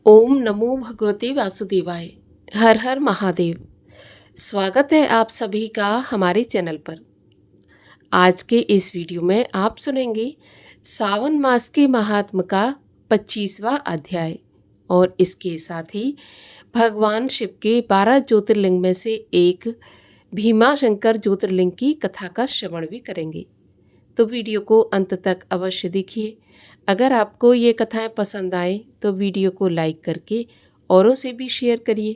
ओम नमो भगवते वासुदेवाय। हर हर महादेव। स्वागत है आप सभी का हमारे चैनल पर। आज के इस वीडियो में आप सुनेंगे सावन मास के महात्म का 25वां अध्याय और इसके साथ ही भगवान शिव के 12 ज्योतिर्लिंग में से एक भीमाशंकर ज्योतिर्लिंग की कथा का श्रवण भी करेंगे। तो वीडियो को अंत तक अवश्य देखिए। अगर आपको ये कथाएं पसंद आए तो वीडियो को लाइक करके औरों से भी शेयर करिए।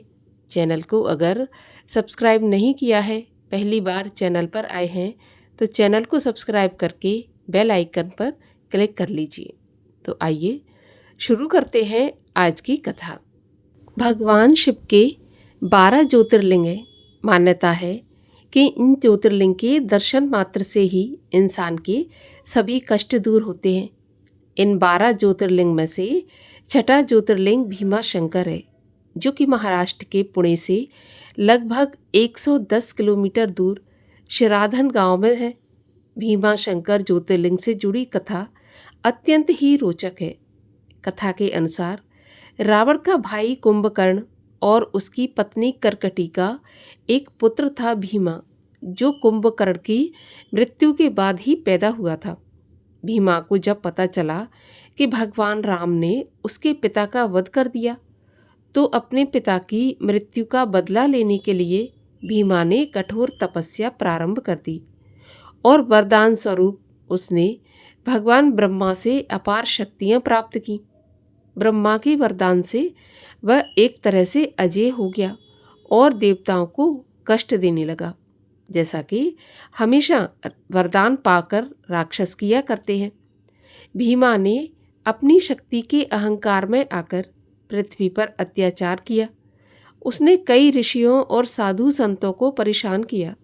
चैनल को अगर सब्सक्राइब नहीं किया है, पहली बार चैनल पर आए हैं तो चैनल को सब्सक्राइब करके बेल आइकन पर क्लिक कर लीजिए। तो आइए शुरू करते हैं आज की कथा। भगवान शिव के 12 ज्योतिर्लिंग हैं। मान्यता है कि इन ज्योतिर्लिंग के दर्शन मात्र से ही इंसान के सभी कष्ट दूर होते हैं। इन 12 ज्योतिर्लिंग में से छठा ज्योतिर्लिंग भीमाशंकर है, जो कि महाराष्ट्र के पुणे से लगभग 110 किलोमीटर दूर शिराधन गांव में है। भीमाशंकर ज्योतिर्लिंग से जुड़ी कथा अत्यंत ही रोचक है। कथा के अनुसार रावण का भाई कुंभकर्ण और उसकी पत्नी कर्कटी का एक पुत्र था भीमा, जो कुंभकर्ण की मृत्यु के बाद ही पैदा हुआ था। भीमा को जब पता चला कि भगवान राम ने उसके पिता का वध कर दिया, तो अपने पिता की मृत्यु का बदला लेने के लिए भीमा ने कठोर तपस्या प्रारंभ कर दी और वरदान स्वरूप उसने भगवान ब्रह्मा से अपार शक्तियां प्राप्त की। ब्रह्मा के वरदान से वह एक तरह से अजेय हो गया और देवताओं को कष्ट देने लगा, जैसा कि हमेशा वरदान पाकर राक्षस किया करते हैं। भीमा ने अपनी शक्ति के अहंकार में आकर पृथ्वी पर अत्याचार किया। उसने कई ऋषियों और साधु संतों को परेशान किया।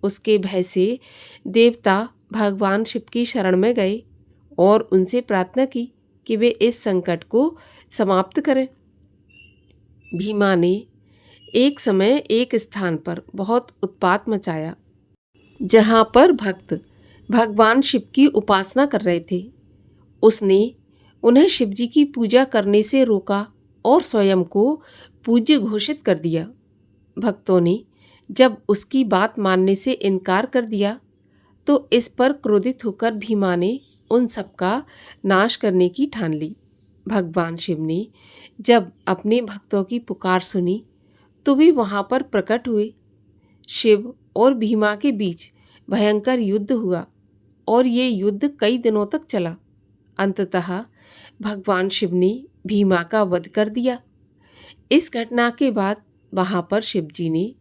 उसके भय से देवता भगवान शिव की शरण में गए और उनसे प्रार्थना की कि वे इस संकट को समाप्त करें। भीमा ने एक समय एक स्थान पर बहुत उत्पात मचाया, जहाँ पर भक्त भगवान शिव की उपासना कर रहे थे। उसने उन्हें शिवजी की पूजा करने से रोका और स्वयं को पूज्य घोषित कर दिया। भक्तों ने जब उसकी बात मानने से इनकार कर दिया, तो इस पर क्रोधित होकर भीमा ने उन सब का नाश करने की ठान ली। भगवान शिव ने जब अपने भक्तों की पुकार सुनी, तो वे वहाँ पर प्रकट हुए। शिव और भीमा के बीच भयंकर युद्ध हुआ और ये युद्ध कई दिनों तक चला। अंततः भगवान शिव ने भीमा का वध कर दिया। इस घटना के बाद वहाँ पर शिवजी ने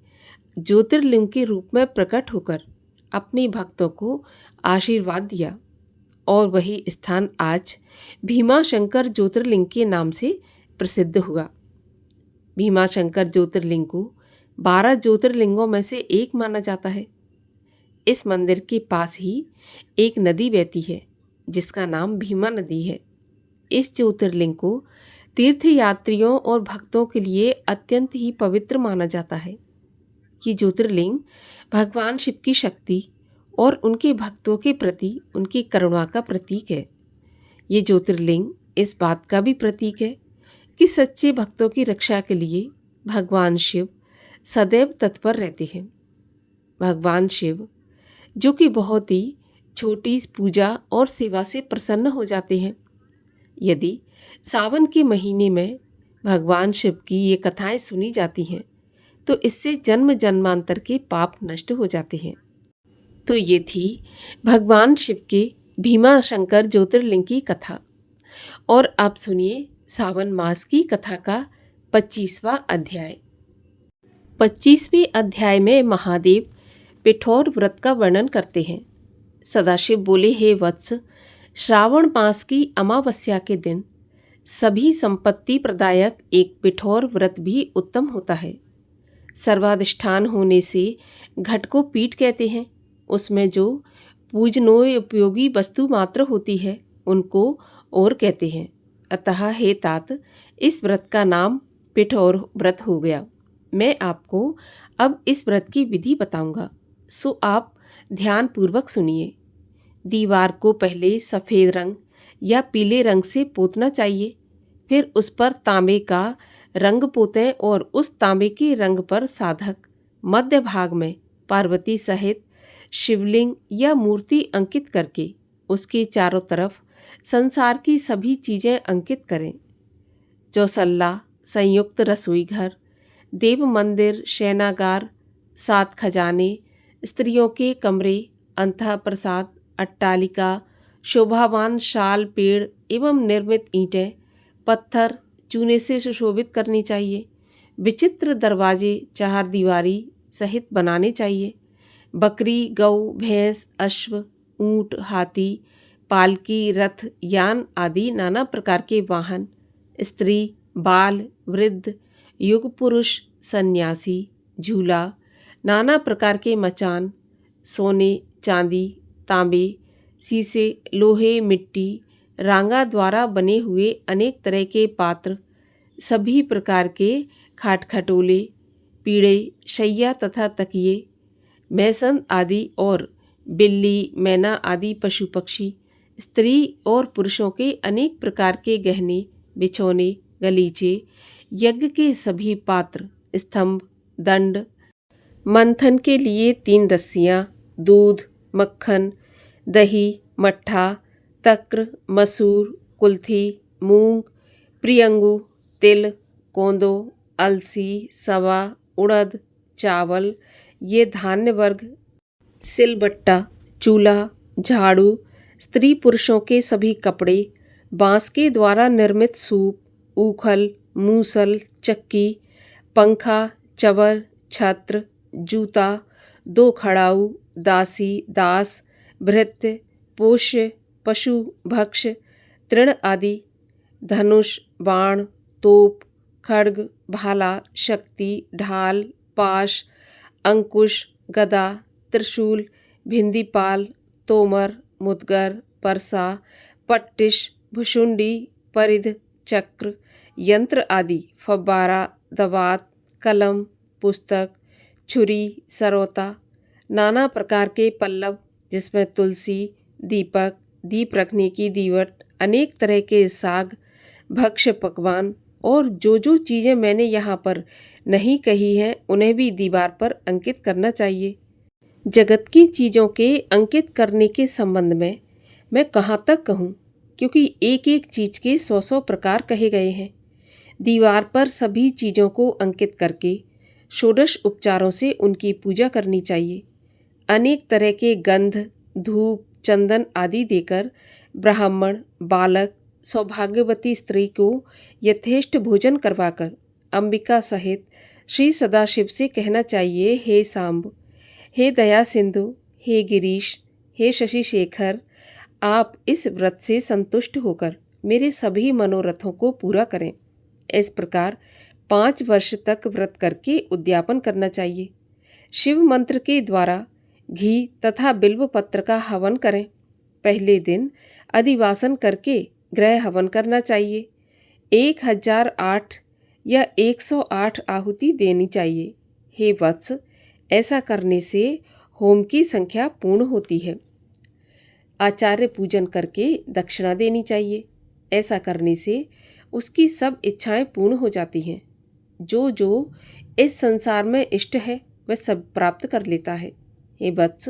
ज्योतिर्लिंग के रूप में प्रकट होकर अपने भक्तों को आशीर्वाद दिया और वही स्थान आज भीमाशंकर ज्योतिर्लिंग के नाम से प्रसिद्ध हुआ। भीमाशंकर ज्योतिर्लिंग को 12 ज्योतिर्लिंगों में से एक माना जाता है। इस मंदिर के पास ही एक नदी बहती है, जिसका नाम भीमा नदी है। इस ज्योतिर्लिंग को तीर्थयात्रियों और भक्तों के लिए अत्यंत ही पवित्र माना जाता है। ये ज्योतिर्लिंग भगवान शिव की शक्ति और उनके भक्तों के प्रति उनकी करुणा का प्रतीक है। ये ज्योतिर्लिंग इस बात का भी प्रतीक है कि सच्चे भक्तों की रक्षा के लिए भगवान शिव सदैव तत्पर रहते हैं। भगवान शिव, जो कि बहुत ही छोटी पूजा और सेवा से प्रसन्न हो जाते हैं। यदि सावन के महीने में भगवान शिव की ये कथाएं सुनी जाती हैं, तो इससे जन्म जन्मांतर के पाप नष्ट हो जाते हैं। तो ये थी भगवान शिव के भीमाशंकर ज्योतिर्लिंग की कथा। और आप सुनिए सावन मास की कथा का 25वां अध्याय। 25वें अध्याय में महादेव पिठौर व्रत का वर्णन करते हैं। सदाशिव बोले, हे वत्स, श्रावण मास की अमावस्या के दिन सभी संपत्ति प्रदायक एक पिठौर व्रत भी उत्तम होता है। सर्वाधिष्ठान होने से घट को पीठ कहते हैं। उसमें जो पूजनोय उपयोगी वस्तु मात्र होती है, उनको और कहते हैं। अतः हे तात, इस व्रत का नाम पिठौर व्रत हो गया। मैं आपको अब इस व्रत की विधि बताऊंगा, सो आप ध्यान पूर्वक सुनिए। दीवार को पहले सफ़ेद रंग या पीले रंग से पोतना चाहिए। फिर उस पर तांबे का रंग पोतें और उस तांबे के रंग पर साधक मध्य भाग में पार्वती सहित शिवलिंग या मूर्ति अंकित करके उसके चारों तरफ संसार की सभी चीज़ें अंकित करें। चौसल्ला, संयुक्त रसोई घर, देव मंदिर, शयनागार, 7 खजाने, स्त्रियों के कमरे, अंतःप्रसाद, अट्टालिका, शोभावान शाल पेड़ एवं निर्मित ईंटें, पत्थर, चूने से सुशोभित करनी चाहिए। विचित्र दरवाजे चारदीवारी सहित बनाने चाहिए। बकरी, गौ, भैंस, अश्व, ऊंट, हाथी, पालकी, रथ, यान आदि नाना प्रकार के वाहन, स्त्री, बाल, वृद्ध, युग पुरुष, सन्यासी, झूला, नाना प्रकार के मचान, सोने, चांदी, तांबे, शीशे, लोहे, मिट्टी, रांगा द्वारा बने हुए अनेक तरह के पात्र, सभी प्रकार के खाट खटोले, पीढ़े, शैया तथा तकिए, मैसन आदि और बिल्ली, मैना आदि पशु पक्षी, स्त्री और पुरुषों के अनेक प्रकार के गहने, बिछौने, गलीचे, यज्ञ के सभी पात्र, स्तंभ, दंड, मंथन के लिए 3 रस्सियाँ, दूध, मक्खन, दही, मट्ठा, तक्र, मसूर, कुल्थी, मूंग, प्रियंगू, तिल, कोंदो, अलसी, सवा, उड़द, चावल, ये धान्य वर्ग, सिलबट्टा, चूल्हा, झाड़ू, स्त्री पुरुषों के सभी कपड़े, बांस के द्वारा निर्मित सूप, ऊखल, मूसल, चक्की, पंखा, चवर, छत्र, जूता, 2 खड़ाऊ, दासी, दास, भृत्य, पोष्य, पशु, भक्ष, तृण आदि, धनुष, बाण, तोप, खड्ग, भाला, शक्ति, ढाल, पाश, अंकुश, गदा, त्रिशूल, भिंदीपाल, तोमर, मुदगर, परसा, पट्टिश, भुशुंडी, परिध, चक्र, यंत्र आदि, फव्वारा, दवात, कलम, पुस्तक, छुरी, सरौता, नाना प्रकार के पल्लव जिसमें तुलसी, दीपक, दीप रखने की दीवट, अनेक तरह के साग, भक्ष्य पकवान और जो चीज़ें मैंने यहाँ पर नहीं कही हैं उन्हें भी दीवार पर अंकित करना चाहिए। जगत की चीज़ों के अंकित करने के संबंध में मैं कहाँ तक कहूँ, क्योंकि एक एक चीज़ के 100 प्रकार कहे गए हैं। दीवार पर सभी चीज़ों को अंकित करके षोडश उपचारों से उनकी पूजा करनी चाहिए। अनेक तरह के गंध, धूप, चंदन आदि देकर ब्राह्मण, बालक, सौभाग्यवती स्त्री को यथेष्ट भोजन करवाकर अंबिका सहित श्री सदाशिव से कहना चाहिए, हे सांब, हे दया सिंधु, हे गिरीश, हे शशि शेखर, आप इस व्रत से संतुष्ट होकर मेरे सभी मनोरथों को पूरा करें। इस प्रकार 5 वर्ष तक व्रत करके उद्यापन करना चाहिए। शिव मंत्र के द्वारा घी तथा बिल्व पत्र का हवन करें। पहले दिन अधिवासन करके ग्रह हवन करना चाहिए। 1008 या 108 आहुति देनी चाहिए। हे वत्स, ऐसा करने से होम की संख्या पूर्ण होती है। आचार्य पूजन करके दक्षिणा देनी चाहिए। ऐसा करने से उसकी सब इच्छाएं पूर्ण हो जाती हैं। जो इस संसार में इष्ट है वह सब प्राप्त कर लेता है। हे वत्स,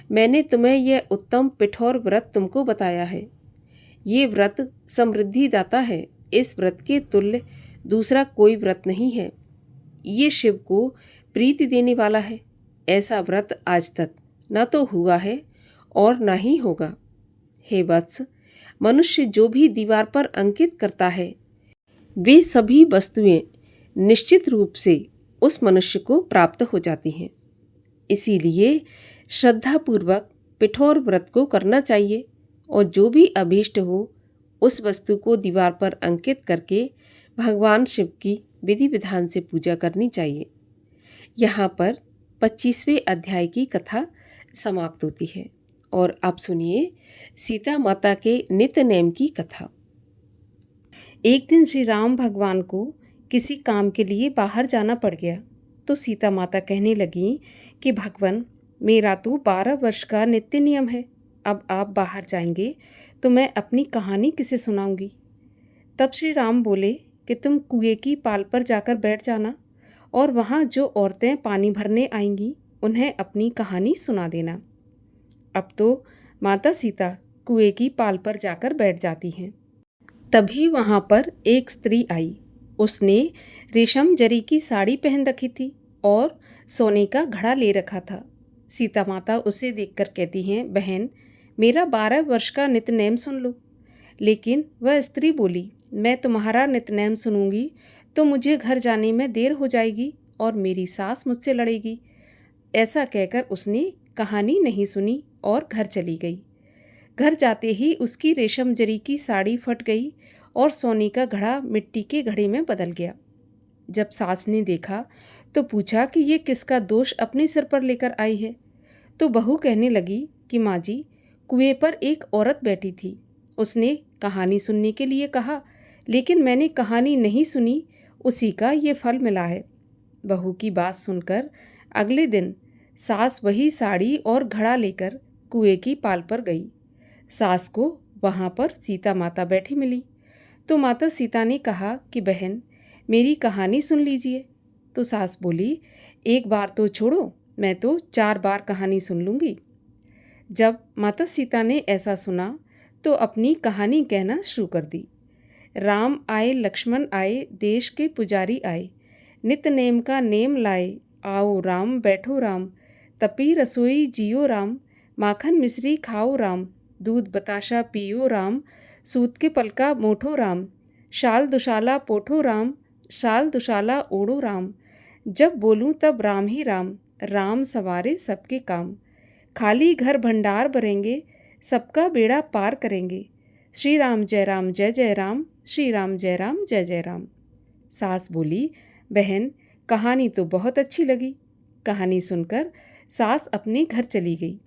मैंने तुम्हें यह उत्तम पिठौर व्रत तुमको बताया है। ये व्रत समृद्धि दाता है। इस व्रत के तुल्य दूसरा कोई व्रत नहीं है। ये शिव को प्रीति देने वाला है। ऐसा व्रत आज तक न तो हुआ है और न ही होगा। हे वत्स, मनुष्य जो भी दीवार पर अंकित करता है वे सभी वस्तुएं निश्चित रूप से उस मनुष्य को प्राप्त हो जाती हैं। इसीलिए श्रद्धापूर्वक पिठौर व्रत को करना चाहिए और जो भी अभीष्ट हो उस वस्तु को दीवार पर अंकित करके भगवान शिव की विधि विधान से पूजा करनी चाहिए। यहाँ पर 25वें अध्याय की कथा समाप्त होती है और आप सुनिए सीता माता के नित्य नेम की कथा। एक दिन श्री राम भगवान को किसी काम के लिए बाहर जाना पड़ गया तो सीता माता कहने लगी कि भगवान, मेरा तो 12 वर्ष का नित्य नियम है। अब आप बाहर जाएंगे तो मैं अपनी कहानी किसे सुनाऊंगी। तब श्री राम बोले कि तुम कुएं की पाल पर जाकर बैठ जाना और वहाँ जो औरतें पानी भरने आएंगी उन्हें अपनी कहानी सुना देना। अब तो माता सीता कुएं की पाल पर जाकर बैठ जाती हैं। तभी वहाँ पर एक स्त्री आई। उसने रेशम जरी की साड़ी पहन रखी थी और सोने का घड़ा ले रखा था। सीता माता उसे देखकर कहती हैं, बहन, मेरा 12 वर्ष का नित्यनेम सुन लो। लेकिन वह स्त्री बोली, मैं तुम्हारा नित्यनेम सुनूंगी तो मुझे घर जाने में देर हो जाएगी और मेरी सास मुझसे लड़ेगी। ऐसा कहकर उसने कहानी नहीं सुनी और घर चली गई। घर जाते ही उसकी रेशम जरी की साड़ी फट गई और सोने का घड़ा मिट्टी के घड़े में बदल गया। जब सास ने देखा तो पूछा कि ये किसका दोष अपने सिर पर लेकर आई है। तो बहू कहने लगी कि माँ जी, कुएं पर एक औरत बैठी थी। उसने कहानी सुनने के लिए कहा, लेकिन मैंने कहानी नहीं सुनी, उसी का ये फल मिला है। बहू की बात सुनकर अगले दिन सास वही साड़ी और घड़ा लेकर कुएं की पाल पर गई। सास को वहाँ पर सीता माता बैठी मिली तो माता सीता ने कहा कि बहन, मेरी कहानी सुन लीजिए। तो सास बोली, एक बार तो छोड़ो, मैं तो 4 बार कहानी सुन लूँगी। जब माता सीता ने ऐसा सुना तो अपनी कहानी कहना शुरू कर दी। राम आए लक्ष्मण आए, देश के पुजारी आए, नित नेम का नेम लाए, आओ राम बैठो राम, तपी रसोई जियो राम, माखन मिश्री खाओ राम, दूध बताशा पियो राम, सूत के पलका मोठो राम, शाल दुशाला पोठो राम, शाल दुशाला ओढ़ो राम, जब बोलूँ तब राम ही राम, राम सवारे सबके काम, खाली घर भंडार भरेंगे, सबका बेड़ा पार करेंगे, श्री राम जय जय राम, श्री राम जय जय राम। सास बोली, बहन, कहानी तो बहुत अच्छी लगी। कहानी सुनकर सास अपने घर चली गई।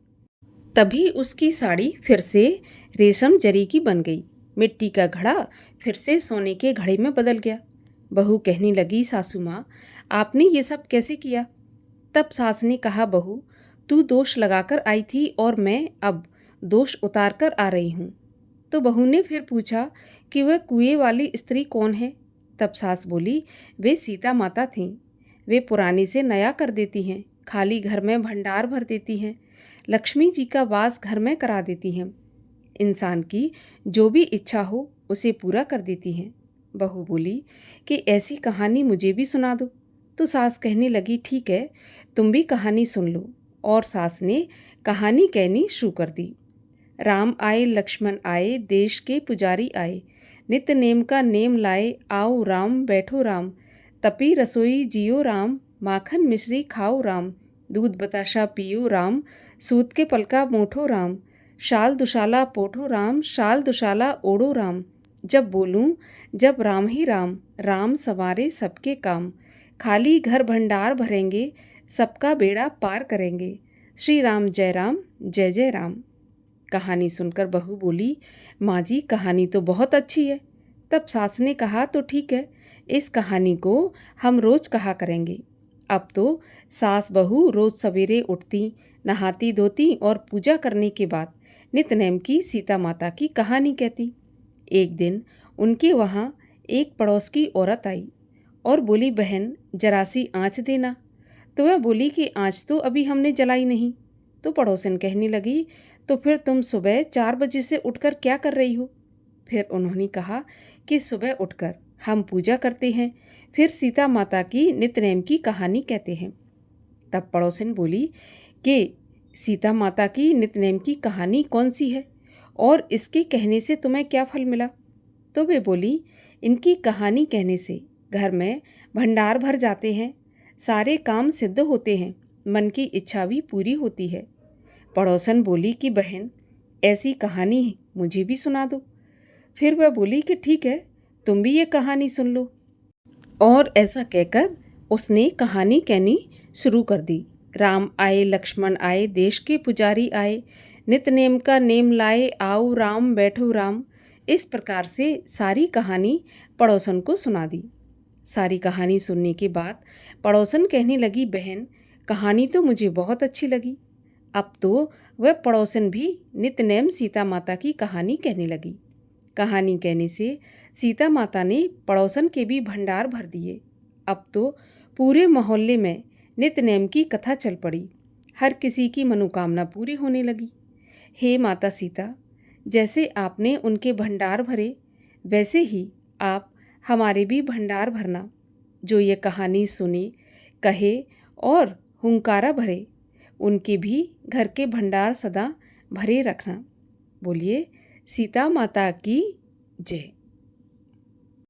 तभी उसकी साड़ी फिर से रेशम जरी की बन गई। मिट्टी का घड़ा फिर से सोने के घड़े में बदल गया। बहू कहने लगी, सासू माँ, आपने ये सब कैसे किया? तब सास ने कहा, बहू, तू दोष लगाकर आई थी और मैं अब दोष उतार कर आ रही हूँ। तो बहू ने फिर पूछा कि वह कुएं वाली स्त्री कौन है? तब सास बोली, वे सीता माता थीं। वे पुराने से नया कर देती हैं, खाली घर में भंडार भर देती हैं, लक्ष्मी जी का वास घर में करा देती हैं, इंसान की जो भी इच्छा हो उसे पूरा कर देती हैं। बहू बोली कि ऐसी कहानी मुझे भी सुना दो। तो सास कहने लगी, ठीक है, तुम भी कहानी सुन लो। और सास ने कहानी कहनी शुरू कर दी। राम आए लक्ष्मण आए, देश के पुजारी आए, नित्य नेम का नेम लाए, आओ राम बैठो राम, तपी रसोई जियो राम, माखन मिश्री खाओ राम, दूध बताशा पियो राम, सूत के पलका मोठो राम, शाल दुशाला पोठो राम, शाल दुशाला ओढ़ो राम, जब बोलूं जब राम ही राम, राम सवारे सबके काम, खाली घर भंडार भरेंगे, सबका बेड़ा पार करेंगे, श्री राम जय जय राम। कहानी सुनकर बहू बोली, माँ जी, कहानी तो बहुत अच्छी है। तब सास ने कहा, तो ठीक है, इस कहानी को हम रोज कहा करेंगे। अब तो सास बहू रोज सवेरे उठती, नहाती धोती और पूजा करने के बाद नित्यनेम की सीता माता की कहानी कहती। एक दिन उनके वहाँ एक पड़ोस की औरत आई और बोली, बहन, जरा सी आँच देना। तो वह बोली कि आँच तो अभी हमने जलाई नहीं। तो पड़ोसन कहने लगी, तो फिर तुम सुबह 4 बजे से उठकर क्या कर रही हो? फिर उन्होंने कहा कि सुबह उठकर हम पूजा करते हैं, फिर सीता माता की नित्यनेम की कहानी कहते हैं। तब पड़ोसन बोली कि सीता माता की नित्यनेम की कहानी कौन सी है और इसके कहने से तुम्हें क्या फल मिला? तो वे बोली, इनकी कहानी कहने से घर में भंडार भर जाते हैं, सारे काम सिद्ध होते हैं, मन की इच्छा भी पूरी होती है। पड़ोसन बोली कि बहन, ऐसी कहानी मुझे भी सुना दो। फिर वह बोली कि ठीक है, तुम भी ये कहानी सुन लो। और ऐसा कहकर उसने कहानी कहनी शुरू कर दी। राम आए लक्ष्मण आए, देश के पुजारी आए, नित नेम का नेम लाए, आओ राम बैठो राम। इस प्रकार से सारी कहानी पड़ोसन को सुना दी। सारी कहानी सुनने के बाद पड़ोसन कहने लगी, बहन, कहानी तो मुझे बहुत अच्छी लगी। अब तो वह पड़ोसन भी नित्यनेम सीता माता की कहानी कहने लगी। कहानी कहने से सीता माता ने पड़ोसन के भी भंडार भर दिए। अब तो पूरे मोहल्ले में नित्य-नेम की कथा चल पड़ी। हर किसी की मनोकामना पूरी होने लगी। हे माता सीता, जैसे आपने उनके भंडार भरे, वैसे ही आप हमारे भी भंडार भरना। जो ये कहानी सुने, कहे और हुंकारा भरे, उनके भी घर के भंडार सदा भरे रखना। बोलिए सीता माता की जय।